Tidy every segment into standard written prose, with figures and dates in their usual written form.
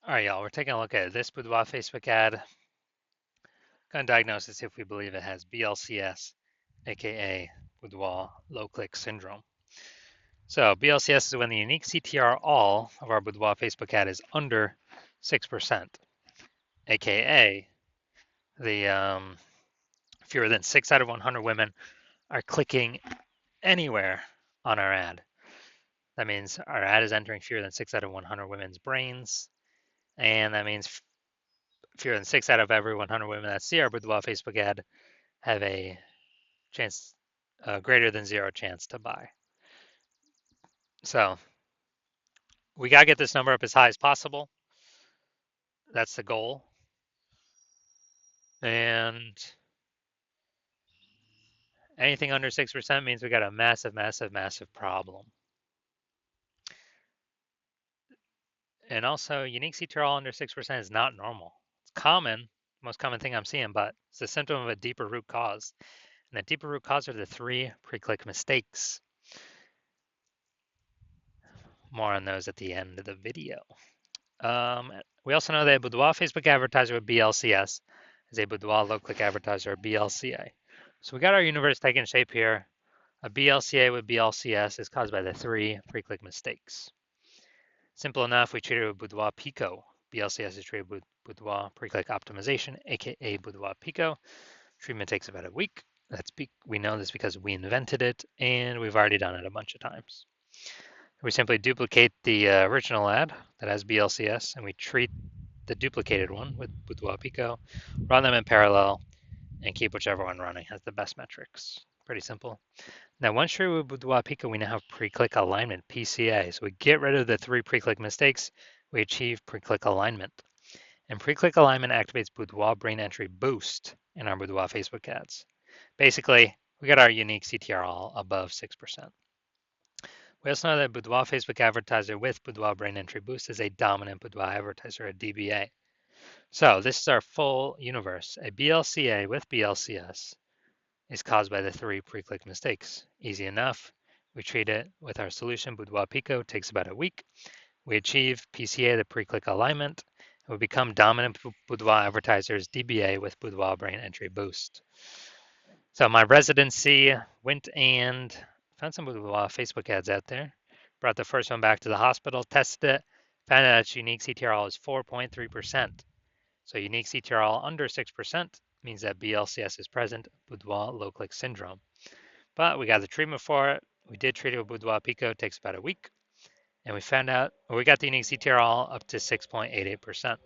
All right, y'all, we're taking a look at this Boudoir Facebook ad. Going to diagnose this if we believe it has BLCS, aka Boudoir low click syndrome. So BLCS is when the unique CTR all of our Boudoir Facebook ad is under 6%, aka the fewer than 6 out of 100 women are clicking anywhere on our ad. That means our ad is entering fewer than 6 out of 100 women's brains, and that means fewer than 6 out of every 100 women that see our Boudoir Facebook ad have a chance, greater than zero chance to buy. So we got to get this number up as high as possible. That's the goal. And anything under 6% means we got a massive, massive, massive problem. And also, unique CTRL under 6% is not normal. It's common, most common thing I'm seeing, but it's a symptom of a deeper root cause. And the deeper root cause are the 3 pre-click mistakes. More on those at the end of the video. We also know that a Boudoir Facebook advertiser with BLCS is a Boudoir low-click advertiser, or BLCA. So we got our universe taking shape here. A BLCA with BLCS is caused by the 3 pre-click mistakes. Simple enough, we treat it with Boudoir Pico. BLCS is treated with Boudoir pre-click optimization, aka Boudoir Pico. Treatment takes about a week. We know this because we invented it, and we've already done it a bunch of times. We simply duplicate the original ad that has BLCS, and we treat the duplicated one with Boudoir Pico, run them in parallel, and keep whichever one running has the best metrics. Pretty simple. Now, once treated with Boudoir Pico, we now have pre-click alignment, PCA. So we get rid of the 3 pre-click mistakes. We achieve pre-click alignment. And pre-click alignment activates Boudoir brain entry boost in our Boudoir Facebook ads. Basically, we got our unique CTR all above 6%. We also know that Boudoir Facebook advertiser with Boudoir brain entry boost is a dominant Boudoir advertiser, a DBA. So this is our full universe. A BLCA with BLCS is caused by the 3 pre-click mistakes. Easy enough. We treat it with our solution, Boudoir Pico, takes about a week. We achieve PCA, the pre-click alignment, and we become dominant Boudoir advertisers, DBA with Boudoir brain entry boost. So my residency went and found some Boudoir Facebook ads out there. Brought the first one back to the hospital, tested it, found out its unique CTRL is 4.3%. So unique CTRL under 6% means that BLCS is present, Boudoir low click syndrome. But we got the treatment for it. We did treat it with Boudoir Pico, it takes about a week. And we found out, we got the unique CTRL up to 6.88%.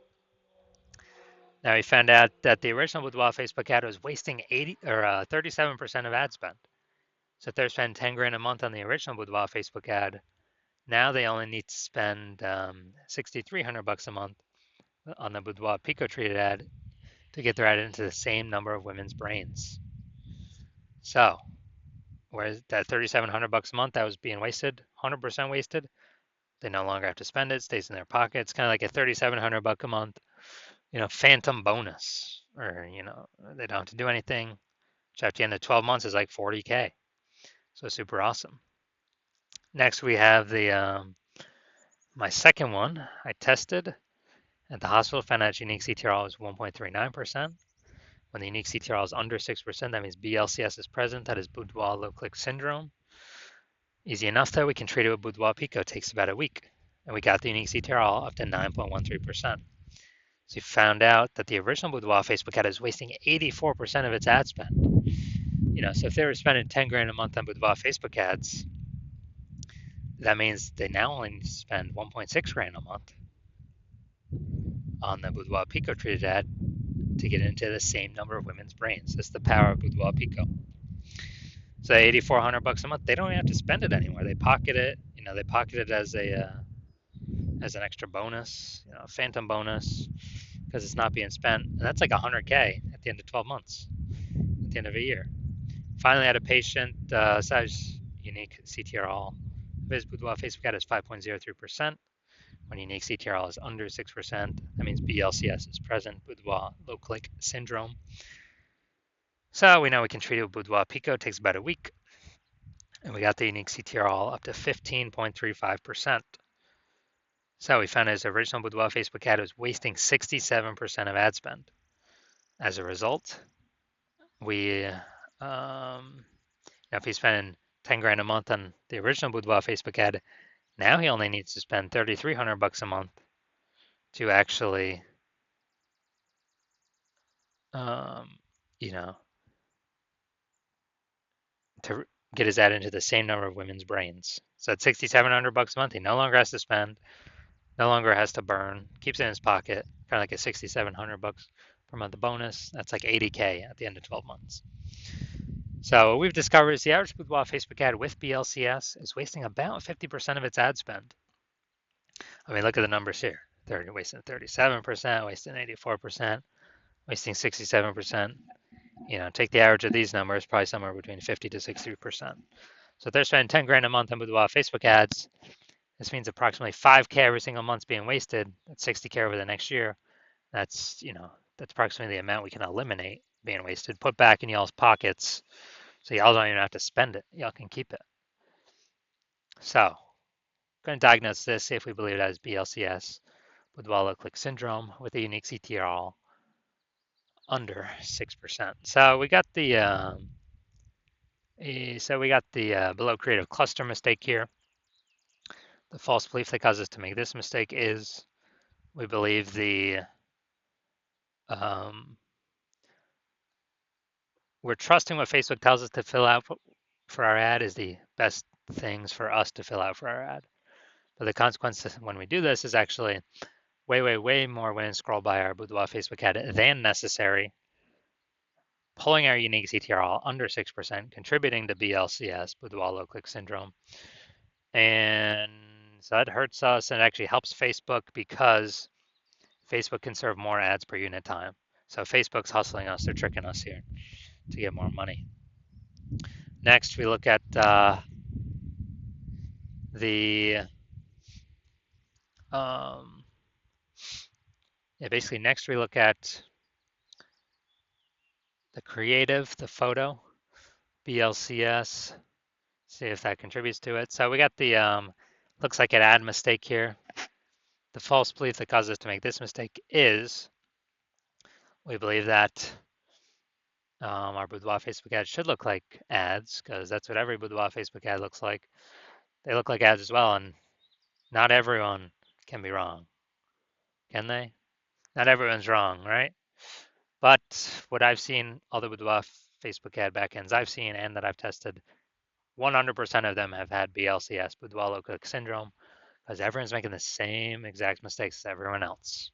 Now we found out that the original Boudoir Facebook ad was wasting 37% of ad spend. So if they're spending 10 grand a month on the original Boudoir Facebook ad, now they only need to spend $6,300 a month on the Boudoir Pico treated ad to get their ad into the same number of women's brains. So, whereas that $3,700 a month that was being wasted, 100% wasted, they no longer have to spend it, stays in their pocket. It's kind of like a $3,700 a month, phantom bonus, or they don't have to do anything, which at the end of 12 months is like 40K. So super awesome. Next we have the my second one I tested at the hospital, found out unique CTRL is 1.39%. When the unique CTRL is under 6%, that means BLCS is present. That is Boudoir low click syndrome. Easy enough though, we can treat it with Boudoir Pico. It takes about a week. And we got the unique CTRL up to 9.13%. So we found out that the original Boudoir Facebook ad is wasting 84% of its ad spend. So if they were spending 10 grand a month on Boudoir Facebook ads, that means they now only need to spend 1.6 grand a month on the Boudoir Pico treated ad to get into the same number of women's brains. That's the power of Boudoir Pico. So $8,400 a month, they don't even have to spend it anymore. They pocket it. They pocket it as an extra bonus, phantom bonus, because it's not being spent. And that's like 100K at the end of 12 months, at the end of a year. Finally, I had a patient, size unique CTRL. His Boudoir Facebook ad is 5.03%. When unique CTRL is under 6%, that means BLCS is present, Boudoir low click syndrome. So we know we can treat it with Boudoir Pico. It takes about a week. And we got the unique CTRL up to 15.35%. So we found his original Boudoir Facebook ad was wasting 67% of ad spend. As a result, we, if he's spending 10 grand a month on the original Boudoir Facebook ad, now he only needs to spend 3,300 bucks a month to actually, um, you know, to get his ad into the same number of women's brains. So at 6,700 bucks a month, he no longer has to spend, no longer has to burn, keeps it in his pocket, kind of like a 6,700 bucks per month bonus. That's like 80K at the end of 12 months. So what we've discovered is the average Boudoir Facebook ad with BLCS is wasting about 50% of its ad spend. I mean, look at the numbers here. They're wasting 37%, wasting 84%, wasting 67%. Take the average of these numbers, probably somewhere between 50 to 60%. So if they're spending 10 grand a month on Boudoir Facebook ads, this means approximately 5K every single month being wasted. That's 60K over the next year. That's approximately the amount we can eliminate being wasted, put back in y'all's pockets, so y'all don't even have to spend it. Y'all can keep it. So, I'm going to diagnose this, see if we believe it has BLCS, Boudoir low-click syndrome, with a unique CTRL under 6%. So we got the below creative cluster mistake here. The false belief that causes us to make this mistake is we believe we're trusting what Facebook tells us to fill out for our ad is the best things for us to fill out for our ad. But the consequence when we do this is actually way more women scroll by our Boudoir Facebook ad than necessary, pulling our unique CTRL under 6%, contributing to BLCS, Boudoir low-click syndrome. And so that hurts us, and it actually helps Facebook because Facebook can serve more ads per unit time. So Facebook's hustling us, they're tricking us here to get more money. Next, we look at basically next we look at the creative, the photo, BLCS, see if that contributes to it. So we got the, looks like an ad mistake here. The false belief that causes us to make this mistake is we believe that our Boudoir Facebook ad should look like ads, because that's what every Boudoir Facebook ad looks like. They look like ads as well, and not everyone can be wrong, can they? Not everyone's wrong, right? But what I've seen, all the Boudoir Facebook ad backends I've seen and that I've tested, 100% of them have had BLCS, Boudoir low-click syndrome, because everyone's making the same exact mistakes as everyone else.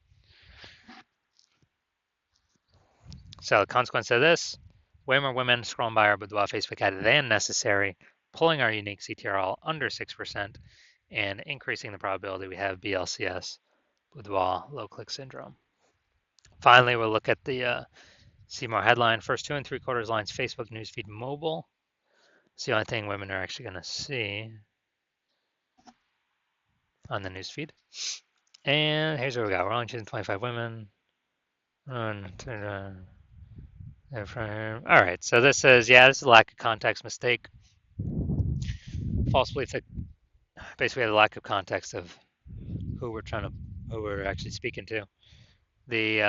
So the consequence of this, way more women scrolling by our Boudoir Facebook ad than necessary, pulling our unique CTRL under 6%, and increasing the probability we have BLCS, Boudoir low-click syndrome. Finally, we'll look at the see more headline. First 2 3/4 lines, Facebook newsfeed mobile. It's the only thing women are actually going to see on the newsfeed. And here's what we got. We're only choosing 25 women. All right, so this is, this is a lack of context mistake. False belief that basically we have a lack of context of who we're actually speaking to. The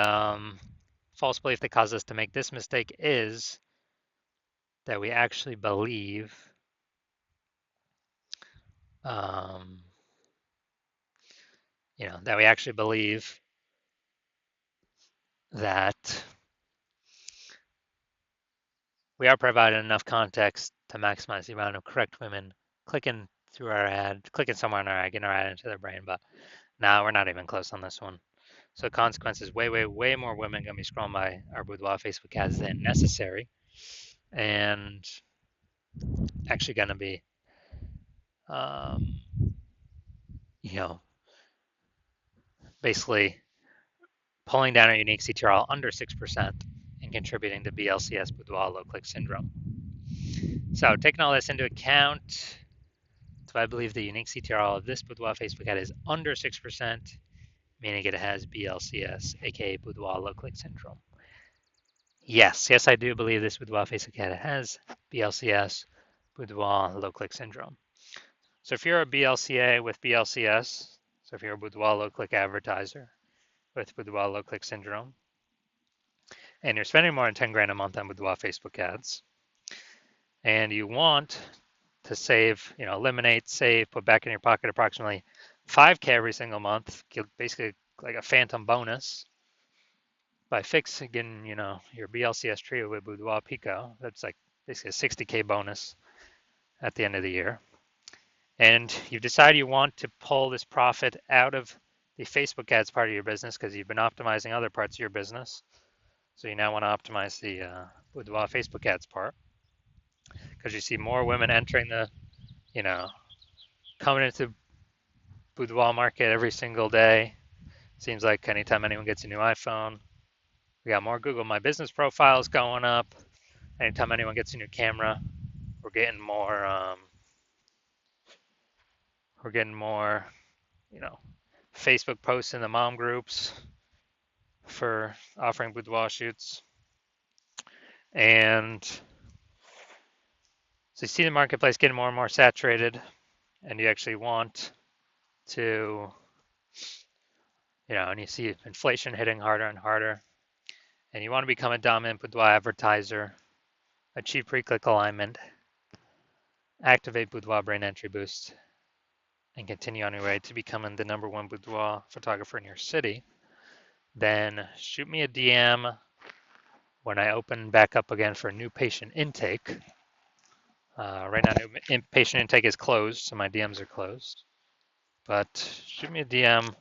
false belief that causes us to make this mistake is that we actually believe that we actually believe that we are providing enough context to maximize the amount of correct women clicking through our ad, clicking somewhere on our ad, getting our ad into their brain. But now we're not even close on this one. So consequences, way more women gonna be scrolling by our Boudoir Facebook ads than necessary, and actually gonna be, basically pulling down our unique CTRL under 6% and contributing to BLCS, Boudoir low-click syndrome. So taking all this into account, do I believe the unique CTRL of this Boudoir Facebook ad is under 6%, meaning it has BLCS, aka Boudoir low-click syndrome? Yes, I do believe this Boudoir Facebook ad has BLCS, Boudoir low-click syndrome. So if you're a BLCA with BLCS, So if you're a Boudoir low-click advertiser with Boudoir low-click syndrome, and you're spending more than 10 grand a month on Boudoir Facebook ads, and you want to save, eliminate, save, put back in your pocket approximately 5K every single month, basically like a phantom bonus by fixing, your BLCS trio with Boudoir Pico. That's like basically a 60K bonus at the end of the year. And you decide you want to pull this profit out of the Facebook ads part of your business because you've been optimizing other parts of your business. So you now want to optimize the Boudoir Facebook ads part because you see more women entering you know, coming into Boudoir market every single day. Seems like anytime anyone gets a new iPhone, we got more Google My Business profiles going up. Anytime anyone gets a new camera, we're getting more. We're getting more, Facebook posts in the mom groups for offering boudoir shoots. And so you see the marketplace getting more and more saturated, and you actually want to, and you see inflation hitting harder and harder, and you want to become a dominant boudoir advertiser, achieve pre-click alignment, activate Boudoir Brain Entry Boost, and continue on your way to becoming the #1 boudoir photographer in your city, then shoot me a DM when I open back up again for new patient intake. Right now, new patient intake is closed, so my DMs are closed. But shoot me a DM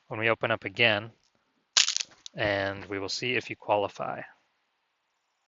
when we open up again, and we will see if you qualify.